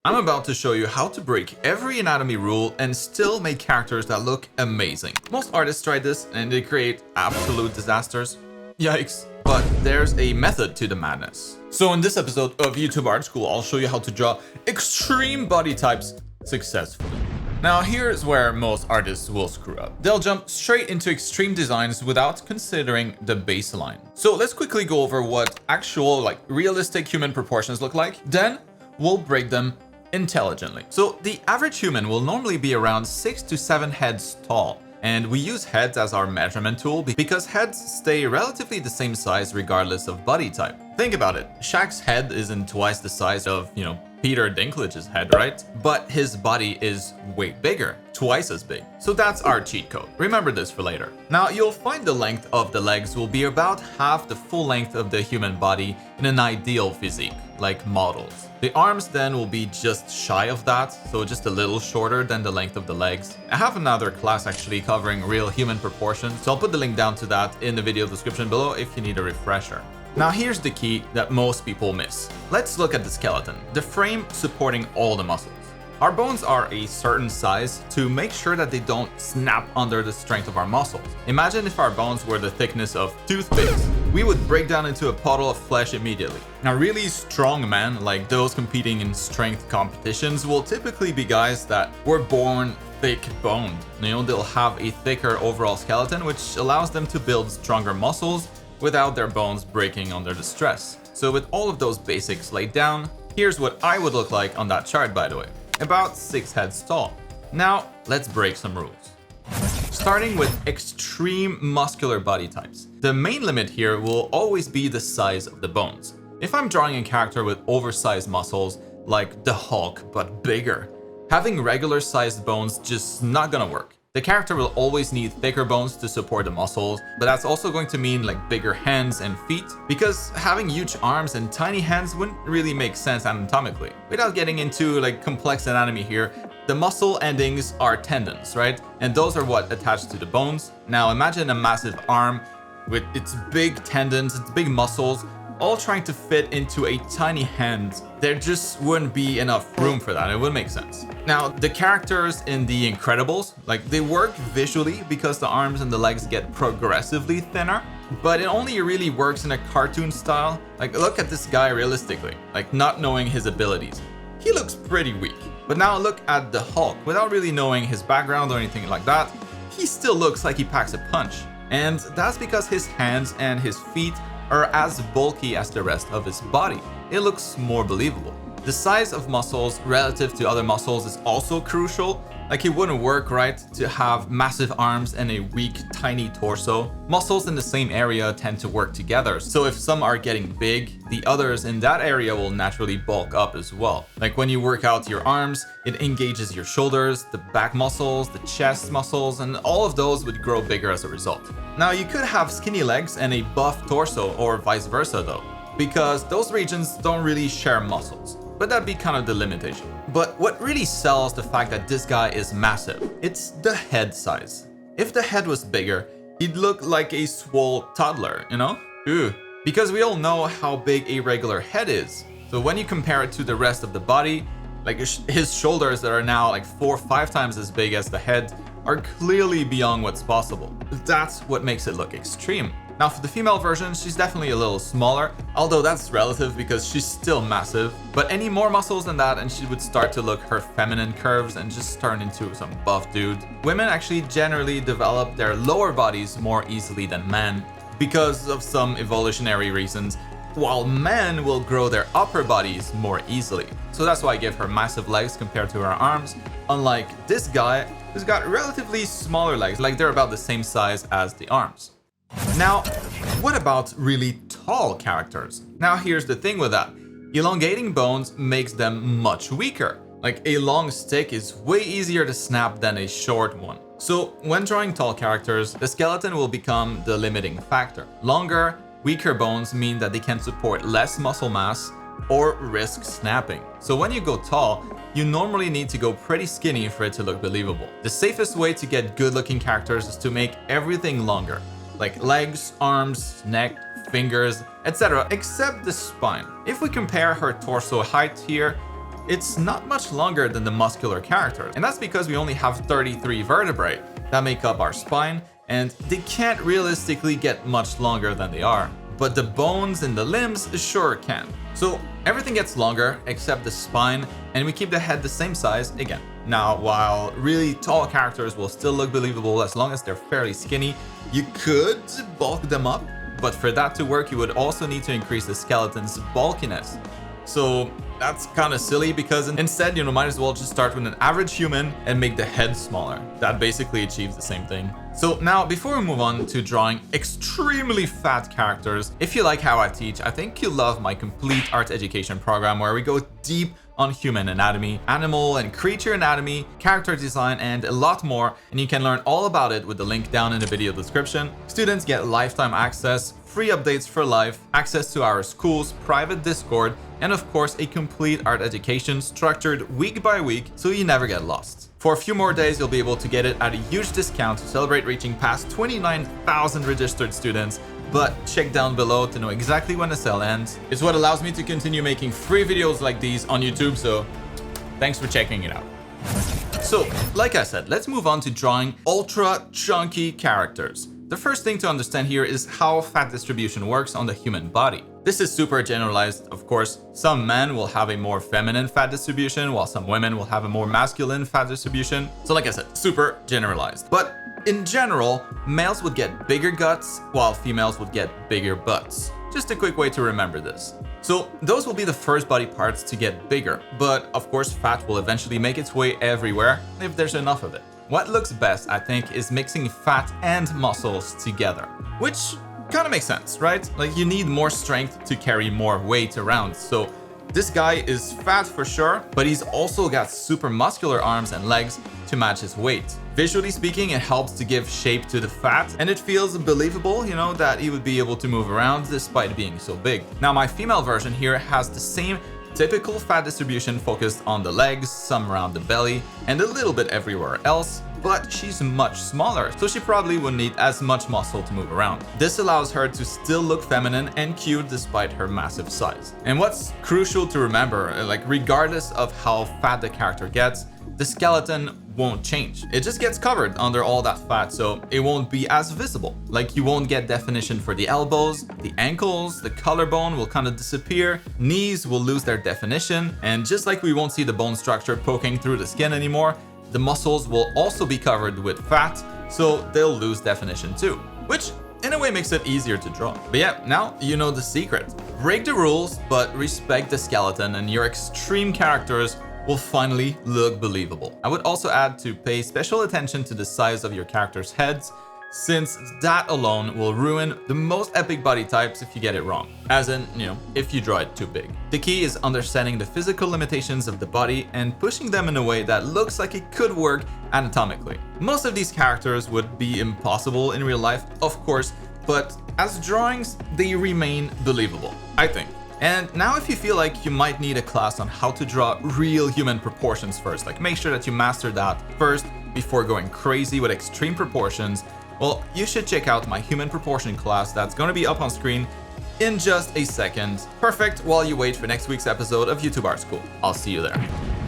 I'm about to show you how to break every anatomy rule and still make characters that look amazing. Most artists try this and they create absolute disasters. Yikes. But there's a method to the madness. So in this episode of YouTube Art School, I'll show you how to draw extreme body types successfully. Now here's where most artists will screw up. They'll jump straight into extreme designs without considering the baseline. So let's quickly go over what actual, realistic human proportions look like. Then we'll break them intelligently. So the average human will normally be around 6 to 7 heads tall. And we use heads as our measurement tool because heads stay relatively the same size regardless of body type. Think about it. Shaq's head isn't twice the size of, Peter Dinklage's head, right? But his body is way bigger, twice as big. So that's our cheat code. Remember this for later. Now you'll find the length of the legs will be about half the full length of the human body in an ideal physique, like models. The arms then will be just shy of that, so just a little shorter than the length of the legs. I have another class actually covering real human proportions, so I'll put the link down to that in the video description below if you need a refresher. Now here's the key that most people miss. Let's look at the skeleton, the frame supporting all the muscles. Our bones are a certain size to make sure that they don't snap under the strength of our muscles. Imagine if our bones were the thickness of toothpicks. We would break down into a puddle of flesh immediately. Now really strong men, like those competing in strength competitions, will typically be guys that were born thick boned. They'll have a thicker overall skeleton, which allows them to build stronger muscles without their bones breaking under the stress. So with all of those basics laid down, here's what I would look like on that chart, by the way. About 6 heads tall. Now, let's break some rules. Starting with extreme muscular body types. The main limit here will always be the size of the bones. If I'm drawing a character with oversized muscles, like the Hulk, but bigger, having regular sized bones just not gonna work. The character will always need thicker bones to support the muscles, but that's also going to mean bigger hands and feet, because having huge arms and tiny hands wouldn't really make sense anatomically. Without getting into complex anatomy here, the muscle endings are tendons, right? And those are what attach to the bones. Now imagine a massive arm with its big tendons, its big muscles, all trying to fit into a tiny hand. There just wouldn't be enough room for that. It wouldn't make sense. Now, the characters in The Incredibles, they work visually because the arms and the legs get progressively thinner, but it only really works in a cartoon style. Look at this guy realistically, not knowing his abilities. He looks pretty weak. But now look at the Hulk. Without really knowing his background or anything like that, he still looks like he packs a punch. And that's because his hands and his feet are as bulky as the rest of his body. It looks more believable. The size of muscles relative to other muscles is also crucial. It wouldn't work, right, to have massive arms and a weak, tiny torso. Muscles in the same area tend to work together, so if some are getting big, the others in that area will naturally bulk up as well. When you work out your arms, it engages your shoulders, the back muscles, the chest muscles, and all of those would grow bigger as a result. Now, you could have skinny legs and a buff torso, or vice versa though, because those regions don't really share muscles. But that'd be kind of the limitation. But what really sells the fact that this guy is massive, it's the head size. If the head was bigger, he'd look like a swole toddler, Ooh. Because we all know how big a regular head is. So when you compare it to the rest of the body, his shoulders that are now 4 or 5 times as big as the head are clearly beyond what's possible. That's what makes it look extreme. Now for the female version, she's definitely a little smaller, although that's relative because she's still massive. But any more muscles than that and she would start to look her feminine curves and just turn into some buff dude. Women actually generally develop their lower bodies more easily than men because of some evolutionary reasons, while men will grow their upper bodies more easily. So that's why I give her massive legs compared to her arms, unlike this guy who's got relatively smaller legs, they're about the same size as the arms. Now, what about really tall characters? Now here's the thing with that. Elongating bones makes them much weaker. A long stick is way easier to snap than a short one. So when drawing tall characters, the skeleton will become the limiting factor. Longer, weaker bones mean that they can support less muscle mass or risk snapping. So when you go tall, you normally need to go pretty skinny for it to look believable. The safest way to get good-looking characters is to make everything longer. Legs, arms, neck, fingers, etc., except the spine. If we compare her torso height here, it's not much longer than the muscular character. And that's because we only have 33 vertebrae that make up our spine, and they can't realistically get much longer than they are. But the bones and the limbs sure can. So everything gets longer except the spine, and we keep the head the same size again. Now, while really tall characters will still look believable as long as they're fairly skinny, you could bulk them up, but for that to work, you would also need to increase the skeleton's bulkiness. So that's kind of silly, because instead, might as well just start with an average human and make the head smaller. That basically achieves the same thing. So now, before we move on to drawing extremely fat characters, if you like how I teach, I think you'll love my complete art education program, where we go deep on human anatomy, animal and creature anatomy, character design, and a lot more, and you can learn all about it with the link down in the video description. Students get lifetime access, free updates for life, access to our school's private Discord, and of course a complete art education structured week by week, so you never get lost. For a few more days, you'll be able to get it at a huge discount to celebrate reaching past 29,000 registered students, but check down below to know exactly when the sale ends. It's what allows me to continue making free videos like these on YouTube, so thanks for checking it out. So, like I said, let's move on to drawing ultra chunky characters. The first thing to understand here is how fat distribution works on the human body. This is super generalized, of course. Some men will have a more feminine fat distribution, while some women will have a more masculine fat distribution. So like I said, super generalized. But in general, males would get bigger guts, while females would get bigger butts. Just a quick way to remember this. So those will be the first body parts to get bigger, but of course fat will eventually make its way everywhere if there's enough of it. What looks best, I think, is mixing fat and muscles together, which kind of makes sense, right? Like, you need more strength to carry more weight around. So this guy is fat for sure, but he's also got super muscular arms and legs to match his weight. Visually speaking, it helps to give shape to the fat, and it feels believable, that he would be able to move around despite being so big. Now, my female version here has the same typical fat distribution, focused on the legs, some around the belly, and a little bit everywhere else, but she's much smaller, so she probably wouldn't need as much muscle to move around. This allows her to still look feminine and cute despite her massive size. And what's crucial to remember, regardless of how fat the character gets, the skeleton won't change. It just gets covered under all that fat, so it won't be as visible. Like, you won't get definition for the elbows, the ankles, the collarbone will kind of disappear, knees will lose their definition, and just like we won't see the bone structure poking through the skin anymore, the muscles will also be covered with fat, so they'll lose definition too, which in a way makes it easier to draw. But yeah, now you know the secret. Break the rules, but respect the skeleton, and your extreme characters will finally look believable. I would also add to pay special attention to the size of your character's heads, since that alone will ruin the most epic body types if you get it wrong. As in, if you draw it too big. The key is understanding the physical limitations of the body and pushing them in a way that looks like it could work anatomically. Most of these characters would be impossible in real life, of course, but as drawings, they remain believable, I think. And now, if you feel like you might need a class on how to draw real human proportions first, make sure that you master that first before going crazy with extreme proportions, well, you should check out my human proportion class that's going to be up on screen in just a second. Perfect while you wait for next week's episode of YouTube Art School. I'll see you there.